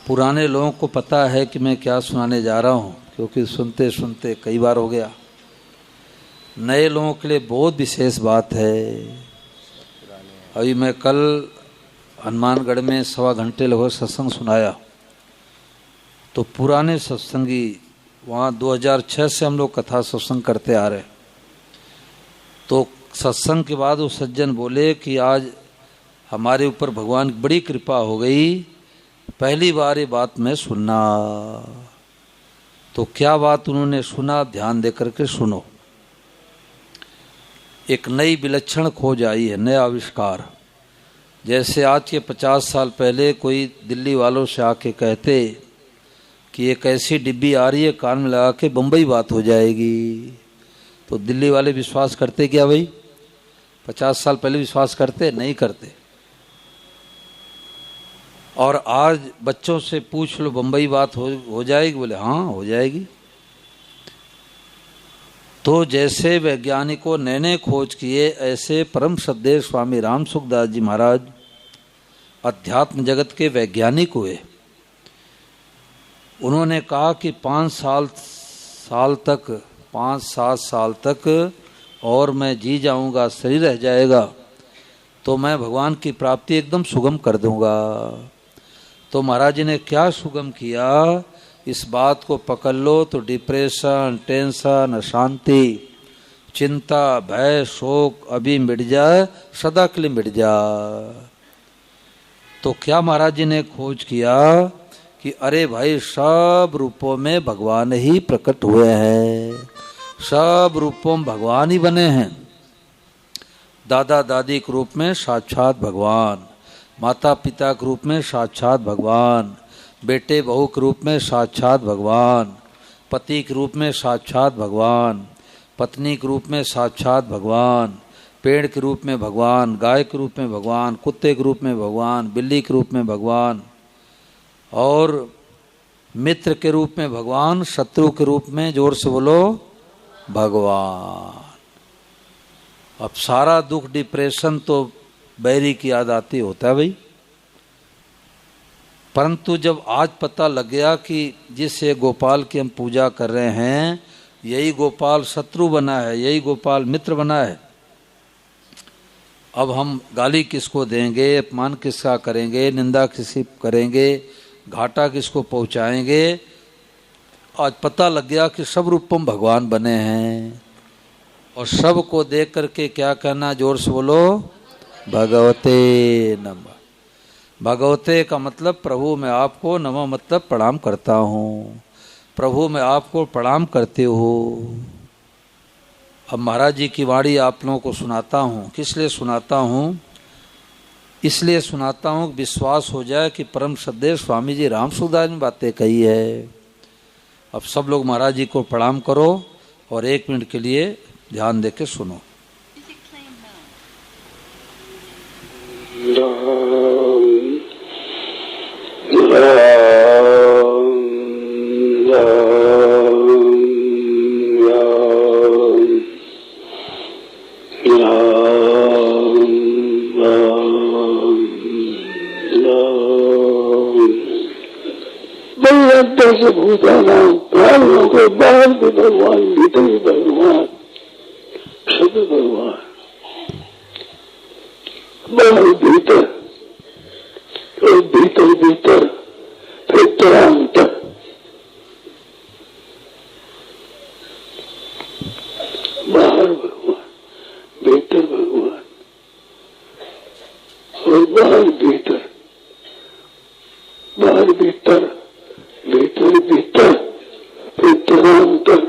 पुराने लोगों को पता है कि मैं क्या सुनाने जा रहा हूँ, क्योंकि सुनते सुनते कई बार हो गया। नए लोगों के लिए बहुत विशेष बात है। अभी मैं कल हनुमानगढ़ में 1.25 घंटे लगभग सत्संग सुनाया, तो पुराने सत्संगी वहाँ 2006 से हम लोग कथा सत्संग करते आ रहे। तो सत्संग के बाद वो सज्जन बोले कि आज हमारे ऊपर भगवान की बड़ी कृपा हो गई, पहली बार ये बात मैं सुनना। तो क्या बात उन्होंने सुना, ध्यान दे करके सुनो। एक नई विलक्षण खोज आई है, नया आविष्कार। जैसे आज के 50 साल पहले कोई दिल्ली वालों से आके कहते कि एक ऐसी डिब्बी आ रही है, कान में लगा के बम्बई बात हो जाएगी, तो दिल्ली वाले विश्वास करते क्या भाई? 50 साल पहले विश्वास करते? नहीं करते। और आज बच्चों से पूछ लो बम्बई बात हो जाएगी, बोले हाँ हो जाएगी। तो जैसे वैज्ञानिकों नए खोज किए, ऐसे परम श्रद्धेय स्वामी राम सुखदास जी महाराज अध्यात्म जगत के वैज्ञानिक हुए। उन्होंने कहा कि 5-7 साल तक और मैं जी जाऊंगा, शरीर रह जाएगा, तो मैं भगवान की प्राप्ति एकदम सुगम कर दूंगा। तो महाराज जी ने क्या सुगम किया, इस बात को पकड़ लो तो डिप्रेशन, टेंशन, अशांति, चिंता, भय, शोक अभी मिट जाए, सदा के लिए मिट जाए। तो क्या महाराज जी ने खोज किया कि अरे भाई सब रूपों में भगवान ही प्रकट हुए हैं, सब रूपों में भगवान ही बने हैं। दादा दादी के रूप में साक्षात भगवान, माता पिता के रूप में साक्षात भगवान, बेटे बहू के रूप में साक्षात भगवान, पति के रूप में साक्षात भगवान, पत्नी के रूप में साक्षात भगवान, पेड़ के रूप में भगवान, गाय के रूप में भगवान, कुत्ते के रूप में भगवान, बिल्ली के रूप में भगवान, और मित्र के रूप में भगवान, शत्रु के रूप में, जोर से बोलो, भगवान। अब सारा दुख, डिप्रेशन तो बैरी की याद आती होता है भाई। परंतु जब आज पता लग गया कि जिस ये गोपाल की हम पूजा कर रहे हैं, यही गोपाल शत्रु बना है, यही गोपाल मित्र बना है, अब हम गाली किसको देंगे, अपमान किसका करेंगे, निंदा किसी करेंगे, घाटा किसको पहुंचाएंगे। आज पता लग गया कि सब रूपम भगवान बने हैं। और सब को देख करके क्या कहना, जोर से बोलो, भगवते नमः। भगवते का मतलब प्रभु मैं आपको, नमः मतलब प्रणाम करता हूँ। प्रभु मैं आपको प्रणाम करते हो। अब महाराज जी की वाणी आप लोगों को सुनाता हूँ। किस लिए सुनाता हूँ? इसलिए सुनाता हूँ विश्वास हो जाए कि परम श्रद्धेय स्वामी जी राम सुखदास ने बातें कही है। अब सब लोग महाराज जी को प्रणाम करो और 1 मिनट के लिए ध्यान देके सुनो। भूतानां प्राणियों के बाहर भी भगवान, भीतर भी भगवान, सब भगवान, बाहर भीतर और भीतर भीतर, फिर तरांत। बाहर भगवान, भीतर भगवान, और बाहर भीतर, बाहर भीतर, भीतर भीतर, फिर तरांतर,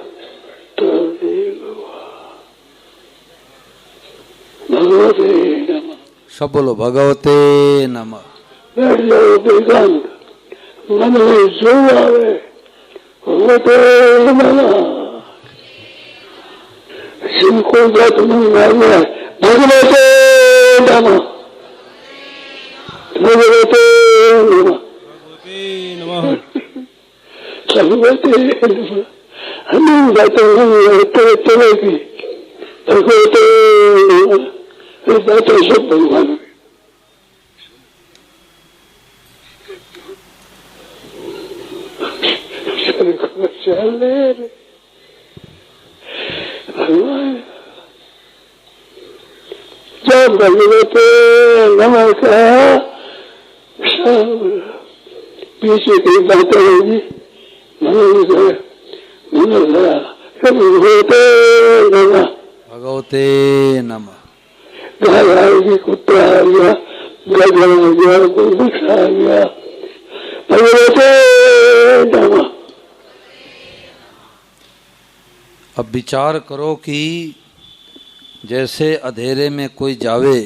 भगवते नमः। सब बोलो भगवते नमः। बैठ जाओ बेगान, मन में जो आवे भगवते नमः। जिनको बात मन में आ गया भगवते नमः, भगवते नमः, भगवते नमः। हमें बातें तरह की भगवते नमः, बातें सब भगवान। चले भगवान जब भगवते नमः कहा सब पीछे की बातें होगी भगवते नमः गाय आएगी कुत्ता आ गया गधे आ गया कोई वृक्ष आ गया भगवते नमः। अब विचार करो कि जैसे अंधेरे में कोई जावे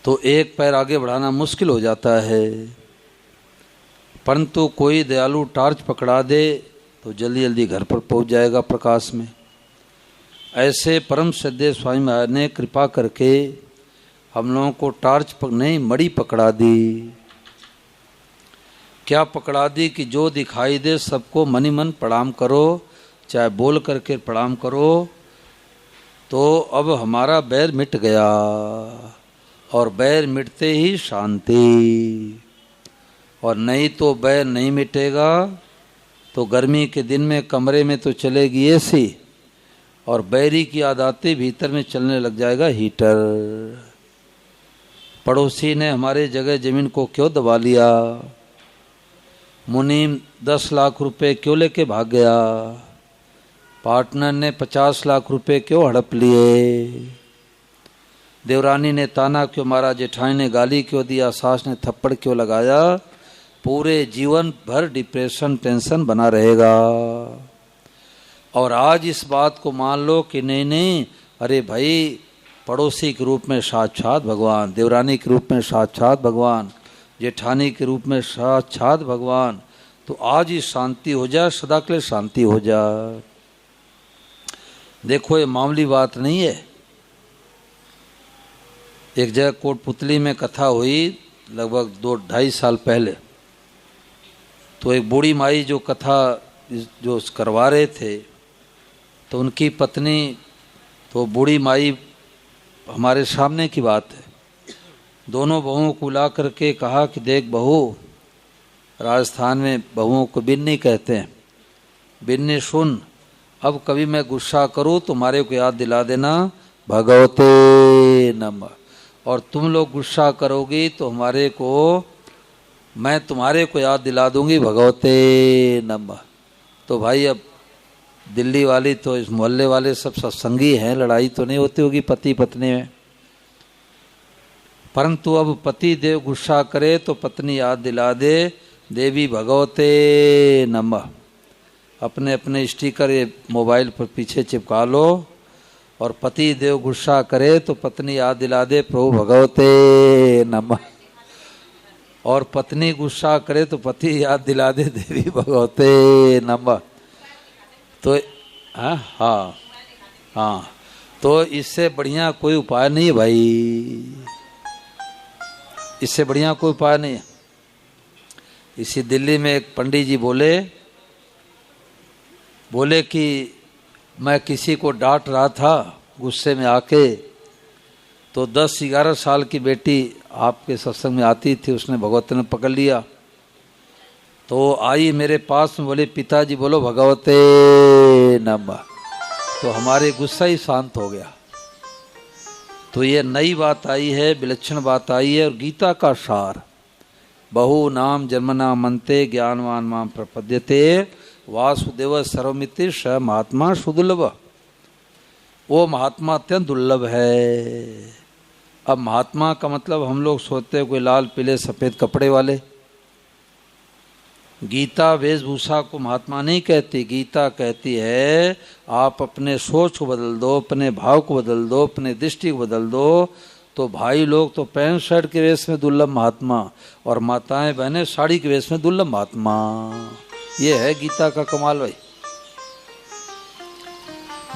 तो एक पैर आगे बढ़ाना मुश्किल हो जाता है, परंतु कोई दयालु टार्च पकड़ा दे तो जल्दी जल्दी घर पर पहुंच जाएगा प्रकाश में। ऐसे परम श्रद्धेय स्वामी महाराज ने कृपा करके हम लोगों को टार्च नहीं मणि पकड़ा दी। क्या पकड़ा दी कि जो दिखाई दे सबको मनि मन प्रणाम करो, चाहे बोल करके प्रणाम करो। तो अब हमारा बैर मिट गया और बैर मिटते ही शांति, और नहीं तो बैर नहीं मिटेगा तो गर्मी के दिन में कमरे में तो चलेगी एसी और बैरी की आदतें भीतर में चलने लग जाएगा हीटर। पड़ोसी ने हमारे जगह जमीन को क्यों दबा लिया, मुनीम 10 लाख रुपए क्यों लेके भाग गया, पार्टनर ने 50 लाख रुपए क्यों हड़प लिए, देवरानी ने ताना क्यों मारा, जेठानी ने गाली क्यों दिया, सास ने थप्पड़ क्यों लगाया, पूरे जीवन भर डिप्रेशन टेंशन बना रहेगा। और आज इस बात को मान लो कि नहीं नहीं, अरे भाई पड़ोसी के रूप में साक्षात भगवान, देवरानी के रूप में साक्षात भगवान, जेठानी के रूप में साक्षात भगवान, तो आज ही शांति हो जाए, सदा के लिए शांति हो जाए। देखो ये मामूली बात नहीं है। एक जगह कोटपुतली में कथा हुई लगभग 2-2.5 साल पहले। तो एक बूढ़ी माई जो कथा जो करवा रहे थे तो उनकी पत्नी, तो बूढ़ी माई हमारे सामने की बात है, दोनों बहुओं को ला करके कहा कि देख बहू, राजस्थान में बहुओं को बिन्नी कहते हैं, बिन्नी सुन, अब कभी मैं गुस्सा करूँ तुम्हारे को याद दिला देना भगवते नमः, और तुम लोग गुस्सा करोगी तो हमारे को, मैं तुम्हारे को याद दिला दूंगी भगवते नमः। तो भाई अब दिल्ली वाली तो इस मोहल्ले वाले सब सत्संगी हैं, लड़ाई तो नहीं होती होगी पति पत्नी में, परंतु अब पति देव गुस्सा करे तो पत्नी याद दिला दे देवी भगवते नमः। अपने अपने स्टिकर ये मोबाइल पर पीछे चिपका लो, और पति देव गुस्सा करे तो पत्नी याद दिला दे प्रभु भगवते नमः, और पत्नी गुस्सा करे तो पति याद दिला दे देवी भगवते नमः। तो हाँ, तो इससे बढ़िया कोई उपाय नहीं है भाई, इससे बढ़िया कोई उपाय नहीं है। इसी दिल्ली में एक पंडित जी बोले कि मैं किसी को डांट रहा था गुस्से में आके, तो 10-11 साल की बेटी आपके सत्संग में आती थी, उसने भगवते ने पकड़ लिया, तो आई मेरे पास में, बोले पिताजी बोलो भगवते नमः, तो हमारे गुस्सा ही शांत हो गया। तो ये नई बात आई है, विलक्षण बात आई है, और गीता का सार, बहु नाम जन्मना मनते ज्ञानवान माम प्रपद्यते वासुदेव सर्वमिति स महात्मा सुदुर्लभ। वो महात्मा अत्यंत दुर्लभ है। अब महात्मा का मतलब हम लोग सोचते हैं कोई लाल पीले सफ़ेद कपड़े वाले। गीता वेशभूषा को महात्मा नहीं कहती, गीता कहती है आप अपने सोच को बदल दो, अपने भाव को बदल दो, अपने दृष्टि को बदल दो, तो भाई लोग तो पैंट शर्ट के वेश में दुर्लभ महात्मा, और माताएं बहनें साड़ी के वेश में दुर्लभ महात्मा। ये है गीता का कमाल भाई।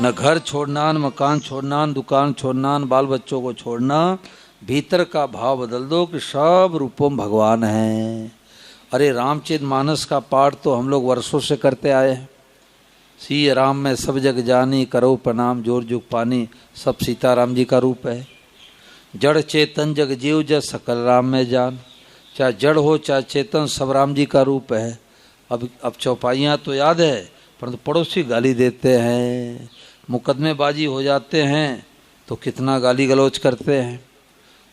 न घर छोड़ना, न मकान छोड़ना, न दुकान छोड़ना, न बाल बच्चों को छोड़ना, भीतर का भाव बदल दो कि सब रूपों में भगवान हैं। अरे रामचरितमानस का पाठ तो हम लोग वर्षों से करते आए हैं। सी राम में सब जग जानी, करो प्रणाम जोर जुग पानी, सब सीताराम जी का रूप है। जड़ चेतन जग जीव जग सकल राम में जान, चाहे जड़ हो चाहे चेतन सब राम जी का रूप है। अब चौपाइयाँ तो याद है, परंतु पड़ोसी गाली देते हैं, मुकदमेबाजी हो जाते हैं तो कितना गाली गलौज करते हैं।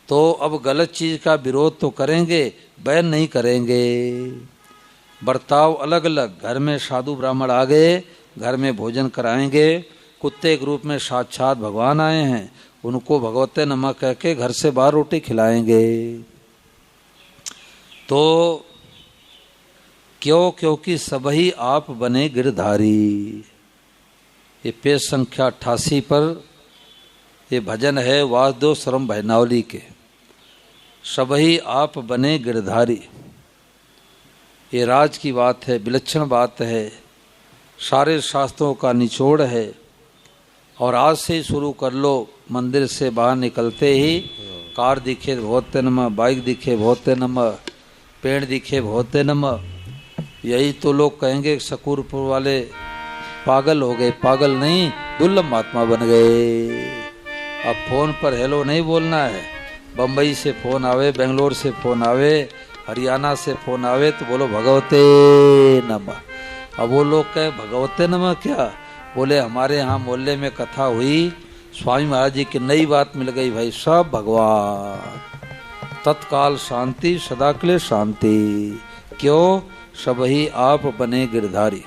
तो अब गलत चीज़ का विरोध तो करेंगे, बैन नहीं करेंगे। बर्ताव अलग अलग, घर में साधु ब्राह्मण आ गए, घर में भोजन कराएंगे, कुत्ते के रूप में साक्षात भगवान आए हैं, उनको भगवते नमः कह के घर से बाहर रोटी खिलाएंगे। तो क्यों? क्योंकि सबही आप बने गिरधारी। ये पेज संख्या 88 पर ये भजन है वासुदेव शर्म भैनावली के। सबही आप बने गिरधारी, ये राज की बात है, विलक्षण बात है, सारे शास्त्रों का निचोड़ है। और आज से ही शुरू कर लो, मंदिर से बाहर निकलते ही कार दिखे भगवते नमः, बाइक दिखे भगवते नमः, पेड़ दिखे भगवते नमः। यही तो लोग कहेंगे शकूरपुर वाले पागल हो गए। पागल नहीं, दुर्लभ महात्मा बन गए। अब फोन पर हेलो नहीं बोलना है, बम्बई से फोन आवे, बेंगलोर से फोन आवे, हरियाणा से फोन आवे तो बोलो भगवते नमः। अब वो लोग कहे भगवते नमः क्या? बोले हमारे यहाँ मोहल्ले में कथा हुई, स्वामी महाराज जी की नई बात मिल गई भाई, सब भगवान। तत्काल शांति, सदा के लिए शांति। क्यों? सबही आप बने गिरधारी।